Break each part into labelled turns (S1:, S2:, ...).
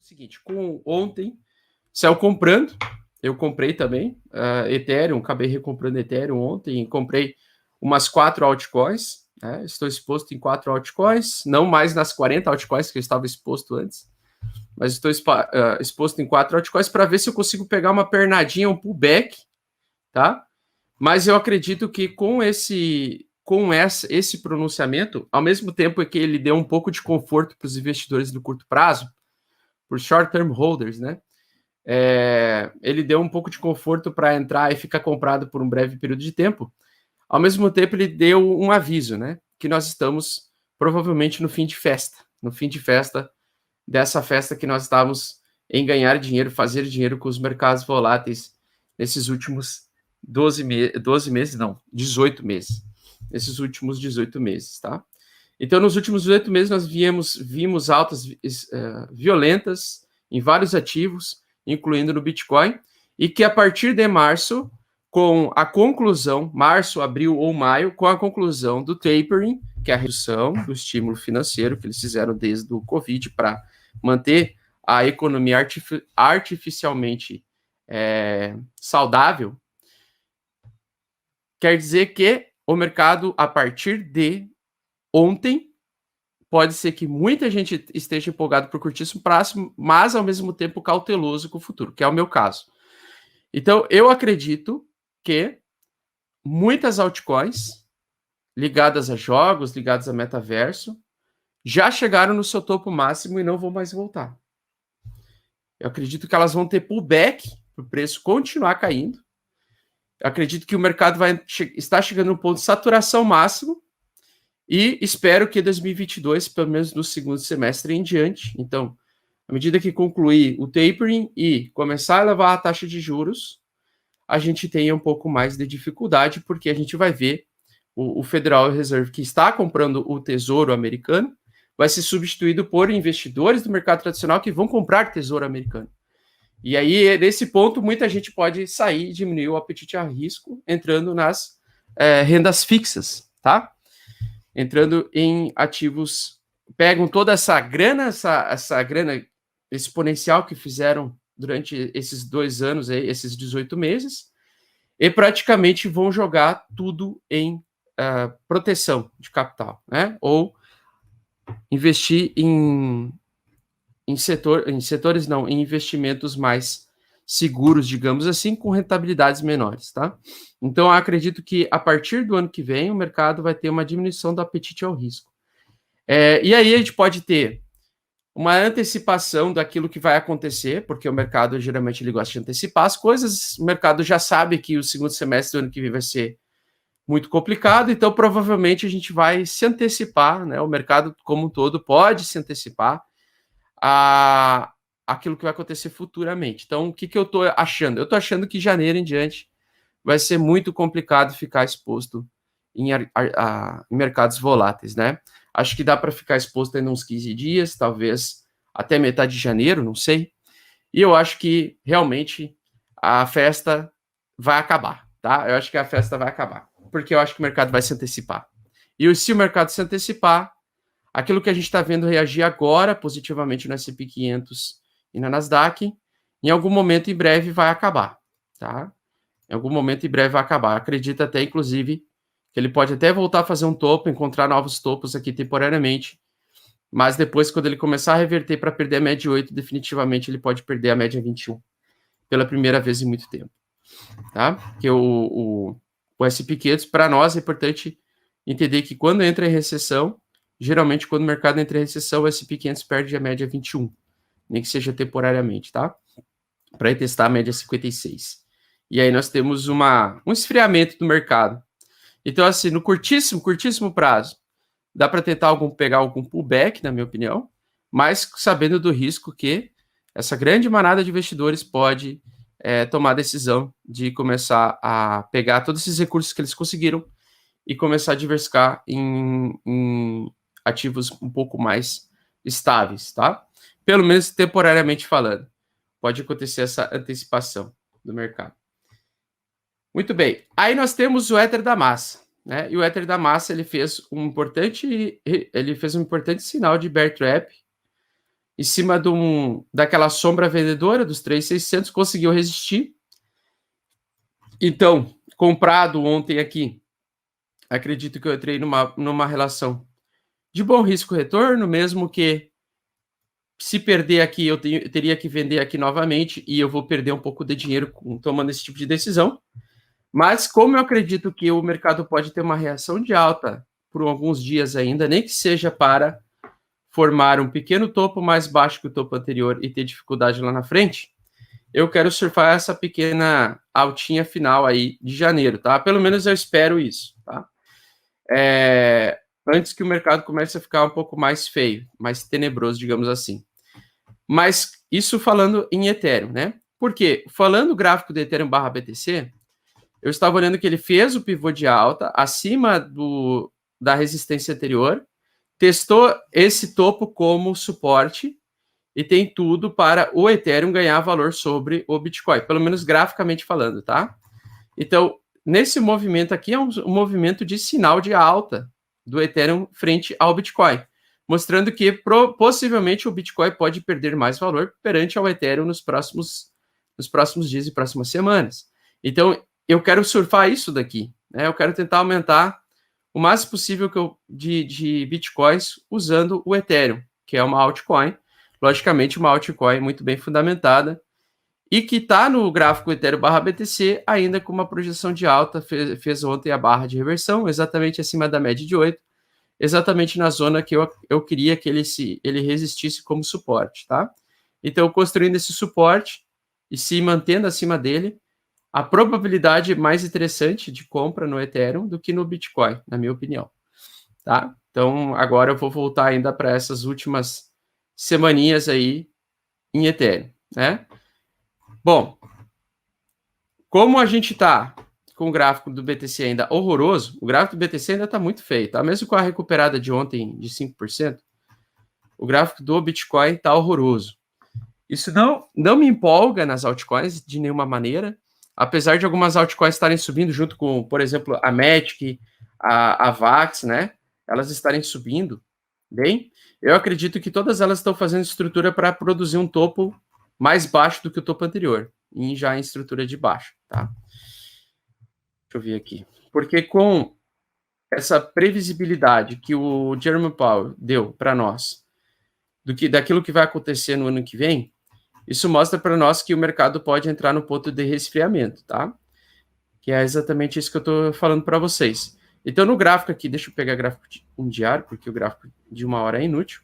S1: seguinte, ontem saiu comprando, eu comprei também Ethereum, acabei recomprando Ethereum ontem, comprei umas 4 altcoins, né? Estou exposto em 4 altcoins, não mais nas 40 altcoins que eu estava exposto antes, mas estou exposto em 4 altcoins para ver se eu consigo pegar uma pernadinha, um pullback, tá? Mas eu acredito que com esse pronunciamento, ao mesmo tempo que ele deu um pouco de conforto para os investidores no curto prazo, para os short-term holders, né? Ele deu um pouco de conforto para entrar e ficar comprado por um breve período de tempo. Ao mesmo tempo, ele deu um aviso, né? Que nós estamos provavelmente no fim de festa dessa festa que nós estávamos em ganhar dinheiro, fazer dinheiro com os mercados voláteis nesses últimos 18 meses. Nesses últimos 18 meses, tá? Então, nos últimos 18 meses, nós vimos altas violentas em vários ativos, incluindo no Bitcoin, e que a partir de março, com a conclusão, março, abril ou maio, com a conclusão do tapering, que é a redução do estímulo financeiro que eles fizeram desde o Covid para manter a economia artificialmente saudável, quer dizer que o mercado, a partir de ontem, pode ser que muita gente esteja empolgado por curtíssimo prazo, mas ao mesmo tempo cauteloso com o futuro, que é o meu caso. Então, eu acredito que muitas altcoins ligadas a jogos, ligadas a metaverso, já chegaram no seu topo máximo e não vão mais voltar. Eu acredito que elas vão ter pullback para o preço continuar caindo. Eu acredito que o mercado está chegando no ponto de saturação máximo e espero que 2022, pelo menos no segundo semestre em diante, então, à medida que concluir o tapering e começar a elevar a taxa de juros, a gente tenha um pouco mais de dificuldade, porque a gente vai ver o Federal Reserve, que está comprando o Tesouro americano, vai ser substituído por investidores do mercado tradicional que vão comprar Tesouro americano. E aí, nesse ponto, muita gente pode sair e diminuir o apetite a risco, entrando nas rendas fixas, tá? Entrando em ativos, pegam toda essa grana exponencial que fizeram durante esses 2 anos, esses 18 meses, e praticamente vão jogar tudo em proteção de capital, né? Ou investir em investimentos mais seguros, digamos assim, com rentabilidades menores, tá? Então, eu acredito que a partir do ano que vem, o mercado vai ter uma diminuição do apetite ao risco. E aí a gente pode ter uma antecipação daquilo que vai acontecer, porque o mercado geralmente ele gosta de antecipar as coisas, o mercado já sabe que o segundo semestre do ano que vem vai ser muito complicado, então provavelmente a gente vai se antecipar, né? O mercado como um todo pode se antecipar aquilo que vai acontecer futuramente. Então, o que eu estou achando? Eu estou achando que janeiro em diante vai ser muito complicado ficar exposto em mercados voláteis, né? Acho que dá para ficar exposto ainda uns 15 dias, talvez até metade de janeiro, não sei. E eu acho que realmente a festa vai acabar, tá? Eu acho que a festa vai acabar, porque eu acho que o mercado vai se antecipar. E se o mercado se antecipar, aquilo que a gente está vendo reagir agora positivamente no S&P 500 e na Nasdaq, em algum momento em breve vai acabar, tá? Em algum momento em breve vai acabar. Acredito até, inclusive, que ele pode até voltar a fazer um topo, encontrar novos topos aqui temporariamente, mas depois, quando ele começar a reverter para perder a média 8, definitivamente ele pode perder a média 21 pela primeira vez em muito tempo, tá? Porque o S&P 500, para nós, é importante entender que quando entra em recessão, geralmente quando o mercado entra em recessão, o S&P 500 perde a média 21, nem que seja temporariamente, tá? Para testar a média 56. E aí nós temos um esfriamento do mercado. Então, assim, no curtíssimo prazo, dá para tentar pegar algum pullback, na minha opinião, mas sabendo do risco que essa grande manada de investidores pode tomar a decisão de começar a pegar todos esses recursos que eles conseguiram e começar a diversificar em ativos um pouco mais estáveis, tá? Pelo menos temporariamente falando. Pode acontecer essa antecipação do mercado. Muito bem. Aí nós temos o Ether da Massa, né? E o Ether da Massa ele fez um importante sinal de bear trap em cima daquela sombra vendedora dos 3.600, conseguiu resistir. Então, comprado ontem aqui, acredito que eu entrei numa relação de bom risco-retorno, mesmo que se perder aqui, eu teria que vender aqui novamente e eu vou perder um pouco de dinheiro tomando esse tipo de decisão. Mas como eu acredito que o mercado pode ter uma reação de alta por alguns dias ainda, nem que seja para formar um pequeno topo mais baixo que o topo anterior e ter dificuldade lá na frente, eu quero surfar essa pequena altinha final aí de janeiro, tá? Pelo menos eu espero isso, tá? Antes que o mercado comece a ficar um pouco mais feio, mais tenebroso, digamos assim. Mas isso falando em Ethereum, né? Porque falando o gráfico do Ethereum barra BTC, eu estava olhando que ele fez o pivô de alta acima da resistência anterior, testou esse topo como suporte e tem tudo para o Ethereum ganhar valor sobre o Bitcoin, pelo menos graficamente falando, tá? Então, nesse movimento aqui é um movimento de sinal de alta do Ethereum frente ao Bitcoin, mostrando que possivelmente o Bitcoin pode perder mais valor perante ao Ethereum nos próximos dias e próximas semanas. Então, eu quero surfar isso daqui, né? Eu quero tentar aumentar o máximo possível de Bitcoins usando o Ethereum, que é uma altcoin, logicamente uma altcoin muito bem fundamentada, e que está no gráfico Ethereum barra BTC ainda com uma projeção de alta, fez ontem a barra de reversão, exatamente acima da média de 8, exatamente na zona que eu queria que ele resistisse como suporte, tá? Então, construindo esse suporte e se mantendo acima dele, a probabilidade mais interessante de compra no Ethereum do que no Bitcoin, na minha opinião, tá? Então, agora eu vou voltar ainda para essas últimas semaninhas aí em Ethereum, né? Bom, como a gente está com o gráfico do BTC ainda horroroso, o gráfico do BTC ainda está muito feio, tá? Mesmo com a recuperada de ontem de 5%, o gráfico do Bitcoin está horroroso. Isso não me empolga nas altcoins de nenhuma maneira, apesar de algumas altcoins estarem subindo junto com, por exemplo, a Matic, a Vax, né? Elas estarem subindo bem. Eu acredito que todas elas estão fazendo estrutura para produzir um topo mais baixo do que o topo anterior, e já em estrutura de baixo, tá? Deixa eu ver aqui. Porque com essa previsibilidade que o Jerome Powell deu para nós, daquilo que vai acontecer no ano que vem, isso mostra para nós que o mercado pode entrar no ponto de resfriamento, tá? Que é exatamente isso que eu estou falando para vocês. Então, no gráfico aqui, deixa eu pegar gráfico diário, porque o gráfico de 1 hora é inútil.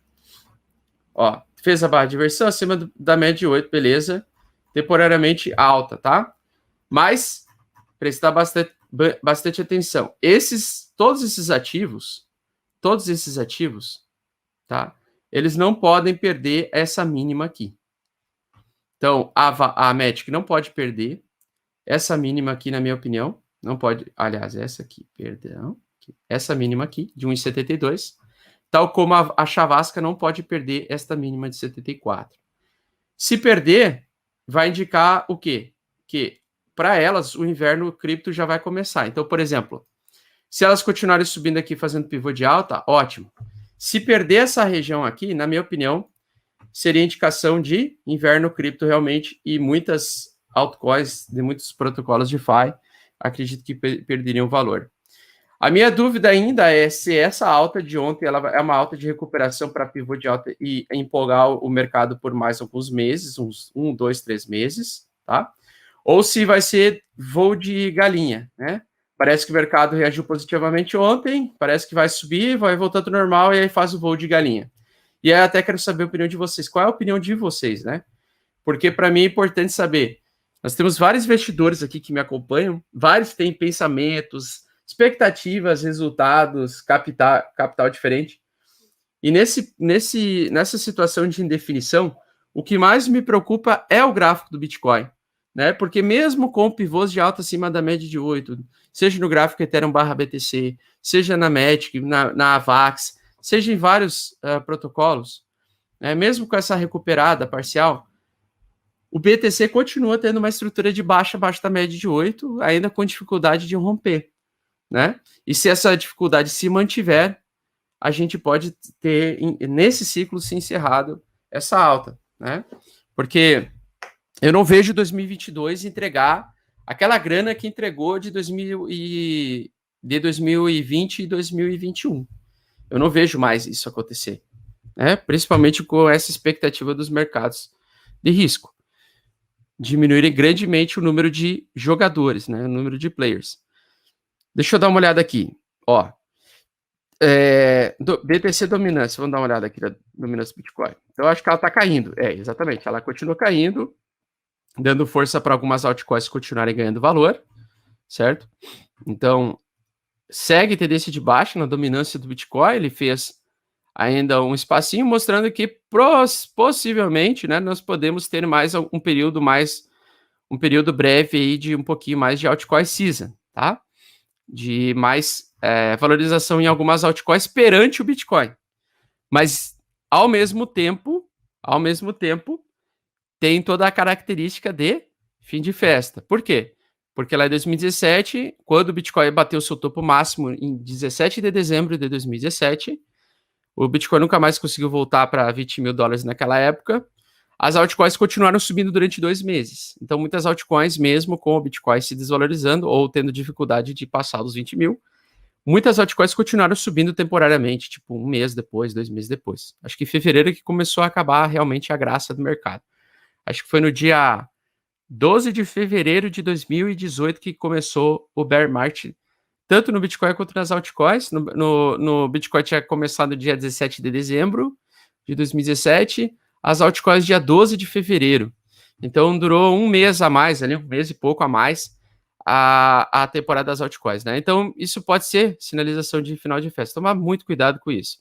S1: Ó, fez a barra de inversão acima da média de 8, beleza. Temporariamente alta, tá? Mas, prestar bastante atenção. Todos esses ativos, tá? Eles não podem perder essa mínima aqui. Então, a Matic não pode perder essa mínima aqui, na minha opinião. Não pode, aliás, essa aqui, perdão. Essa mínima aqui, de 1,72. Tal como a Chavasca não pode perder esta mínima de 74. Se perder, vai indicar o quê? Que, para elas, o inverno cripto já vai começar. Então, por exemplo, se elas continuarem subindo aqui, fazendo pivô de alta, ótimo. Se perder essa região aqui, na minha opinião, seria indicação de inverno cripto realmente, e muitas altcoins, de muitos protocolos de DeFi, acredito que perderiam valor. A minha dúvida ainda é se essa alta de ontem ela é uma alta de recuperação para pivô de alta e empolgar o mercado por mais alguns meses, uns 1, 2, 3 meses, tá? Ou se vai ser voo de galinha, né? Parece que o mercado reagiu positivamente ontem, parece que vai subir, vai voltando ao normal e aí faz o voo de galinha. E aí até quero saber a opinião de vocês. Qual é a opinião de vocês, né? Porque para mim é importante saber. Nós temos vários investidores aqui que me acompanham, vários têm pensamentos, expectativas, resultados, capital diferente. E nessa situação de indefinição, o que mais me preocupa é o gráfico do Bitcoin, né? Porque mesmo com pivôs de alta acima da média de 8, seja no gráfico Ethereum barra BTC, seja na Matic, na Avax, seja em vários protocolos, né? Mesmo com essa recuperada parcial, o BTC continua tendo uma estrutura de baixa abaixo da média de 8, ainda com dificuldade de romper, né? E se essa dificuldade se mantiver, a gente pode ter, nesse ciclo, se encerrado essa alta, né? Porque eu não vejo 2022 entregar aquela grana que entregou de 2020 e 2021. Eu não vejo mais isso acontecer, né? Principalmente com essa expectativa dos mercados de risco. Diminuírem grandemente o número de jogadores, né? O número de players. Deixa eu dar uma olhada aqui. Ó, BTC dominância, vamos dar uma olhada aqui da dominância do Bitcoin. Então, eu acho que ela está caindo. Exatamente, ela continua caindo, dando força para algumas altcoins continuarem ganhando valor, certo? Então, segue tendência de baixa na dominância do Bitcoin, ele fez ainda um espacinho, mostrando que possivelmente, né, nós podemos ter mais um período breve aí de um pouquinho mais de altcoin season, tá? De mais valorização em algumas altcoins perante o Bitcoin. Mas, ao mesmo tempo, tem toda a característica de fim de festa. Por quê? Porque lá em 2017, quando o Bitcoin bateu seu topo máximo em 17 de dezembro de 2017, o Bitcoin nunca mais conseguiu voltar para 20 mil dólares naquela época. As altcoins continuaram subindo durante 2 meses. Então, muitas altcoins, mesmo com o Bitcoin se desvalorizando ou tendo dificuldade de passar dos 20 mil, muitas altcoins continuaram subindo temporariamente, tipo 1 mês depois, 2 meses depois. Acho que em fevereiro que começou a acabar realmente a graça do mercado. Acho que foi no dia 12 de fevereiro de 2018 que começou o bear market, tanto no Bitcoin quanto nas altcoins. No Bitcoin tinha começado no dia 17 de dezembro de 2017, as altcoins dia 12 de fevereiro. Então durou 1 mês a mais, ali, 1 mês e pouco a mais, a temporada das altcoins, né? Então isso pode ser sinalização de final de festa. Tomar muito cuidado com isso.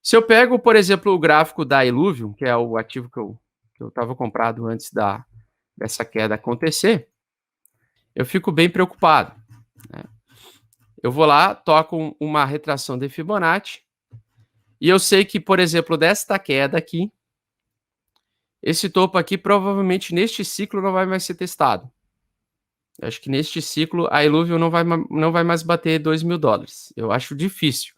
S1: Se eu pego, por exemplo, o gráfico da Illuvium, que é o ativo que eu estava comprado antes dessa queda acontecer, eu fico bem preocupado, né? Eu vou lá, toco uma retração de Fibonacci, e eu sei que, por exemplo, desta queda aqui, esse topo aqui provavelmente neste ciclo não vai mais ser testado. Eu acho que neste ciclo a Illuvium não vai mais bater 2 mil dólares. Eu acho difícil.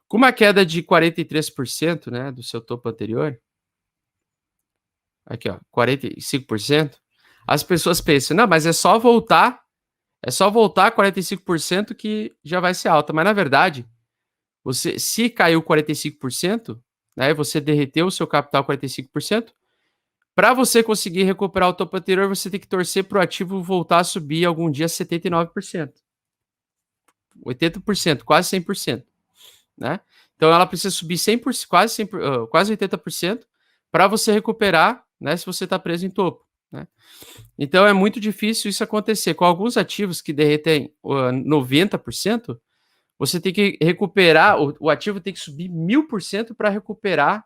S1: Com uma queda de 43%, né, do seu topo anterior, aqui ó, 45%, as pessoas pensam, não, mas é só voltar 45% que já vai ser alta. Mas na verdade, se caiu 45%, né, você derreteu o seu capital 45%, para você conseguir recuperar o topo anterior, você tem que torcer para o ativo voltar a subir algum dia 79%, 80%, quase 100%, né? Então ela precisa subir 100%, quase 80% para você recuperar, né, se você está preso em topo, né? Então é muito difícil isso acontecer. Com alguns ativos que derretem 90%, você tem que recuperar, o ativo tem que subir 1000% para recuperar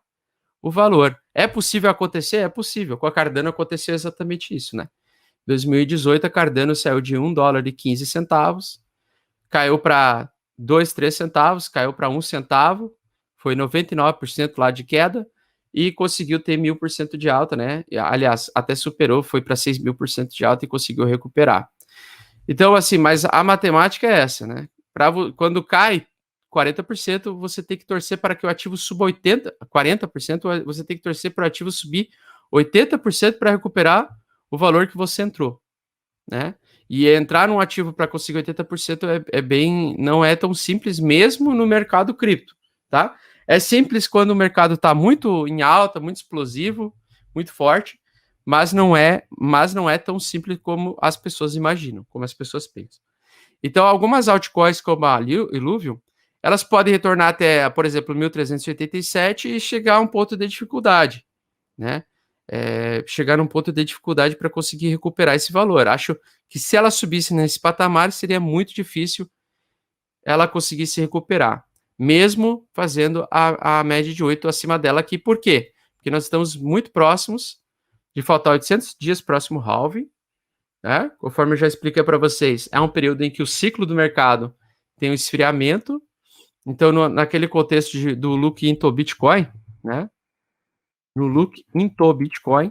S1: o valor. É possível acontecer? É possível. Com a Cardano aconteceu exatamente isso, né? Em 2018, a Cardano saiu de $1,15, caiu para 2, 3 centavos, caiu para 1 centavo, foi 99% lá de queda e conseguiu ter 1000% de alta, né? Aliás, até superou, foi para 6.000% de alta e conseguiu recuperar. Então, assim, mas a matemática é essa, né? Quando cai 40%, você tem que torcer para que o ativo suba 40%, você tem que torcer para o ativo subir 80% para recuperar o valor que você entrou, né? E entrar num ativo para conseguir 80% não é tão simples mesmo no mercado cripto, tá? É simples quando o mercado está muito em alta, muito explosivo, muito forte, mas não é tão simples como as pessoas imaginam, como as pessoas pensam. Então, algumas altcoins como a Illuvium, elas podem retornar até, por exemplo, 1.387 e chegar a um ponto de dificuldade, né? Chegar num ponto de dificuldade para conseguir recuperar esse valor. Acho que se ela subisse nesse patamar, seria muito difícil ela conseguir se recuperar, mesmo fazendo a média de 8 acima dela aqui. Por quê? Porque nós estamos muito próximos de faltar 800 dias próximo halving, né? Conforme eu já expliquei para vocês, é um período em que o ciclo do mercado tem um esfriamento. Então, naquele contexto do look into Bitcoin, né? No look into Bitcoin,